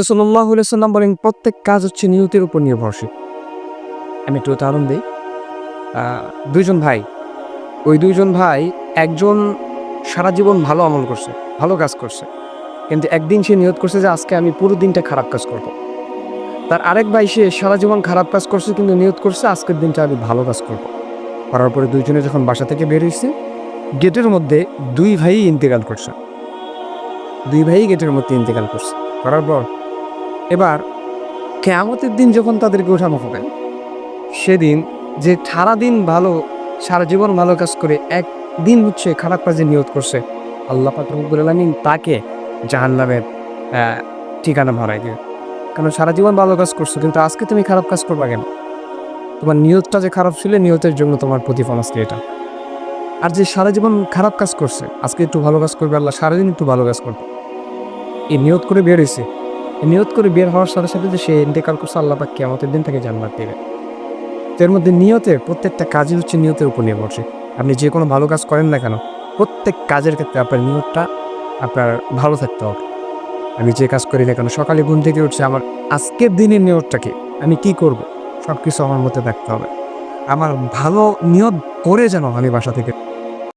সাল্লাল্লাহু আলাইহি সাল্লাম বলেন প্রত্যেক কাজ হচ্ছে নিয়তের উপর নির্ভরশীল। আমি একটু উদাহরণ দেই। দুইজন ভাই, ওই দুইজন ভাই একজন সারা জীবন ভালো আমল করছে, ভালো কাজ করছে। কিন্তু একদিন সে নিয়ত করছে যে আজকে আমি পুরো দিনটা খারাপ কাজ করব। তার আরেক ভাই সে সারা জীবন খারাপ কাজ করছে কিন্তু নিয়ত করছে আজকের দিনটা আমি ভালো কাজ করব। করার পরে দুইজনে যখন বাসা থেকে বের হইছে, গেটের মধ্যে দুই ভাইই ইন্তেকাল করছে। দুই ভাইই গেটের মধ্যে ইন্তেকাল করছে। করার পর এবার কিয়ামতের দিন যখন তাদেরকে ওঠানো হবে, সেদিন যে সারা জীবন ভালো কাজ করে একদিন হচ্ছে খারাপ কাজে নিয়ত করছে, আল্লাহ পাক রব্বুল আলামিন তাকে জাহান্নামের ঠিকানা ভরাই দিবে। কারণ সারা জীবন ভালো কাজ করছো কিন্তু আজকে তুমি খারাপ কাজ করবা কেন? তোমার নিয়তটা যে খারাপ ছিল, নিয়তের জন্য তোমার প্রতিফল আজকে এটা। আর যে সারা জীবন খারাপ কাজ করছে আজকে একটু ভালো কাজ করবে, আল্লাহ সারাদিন একটু ভালো কাজ করবে। এই নিয়ত করে বের হয়েছে, এই নিয়ত করে বের হওয়ার সাথে সাথে যে সে ইন্তেকাল করছে, আল্লাহ পাক কিয়ামতের দিন তাকে জান্নাত দেবে। তো এর মধ্যে নিয়তের প্রত্যেকটা কাজই হচ্ছে নিয়তের উপর নির্ভরশীল। আপনি যে কোনো ভালো কাজ করেন না কেন, প্রত্যেক কাজের ক্ষেত্রে আপনার নিয়তটা আপনার ভালো থাকতে হবে। আমি যে কাজ করি না কেন, সকালে ঘুম থেকে উঠছে, আমার আজকের দিনের নিয়তটা কি, আমি কি করব, সব কিছু আমার মধ্যে থাকতে হবে। আমার ভালো নিয়ত করে যেন আমি বাসা থেকে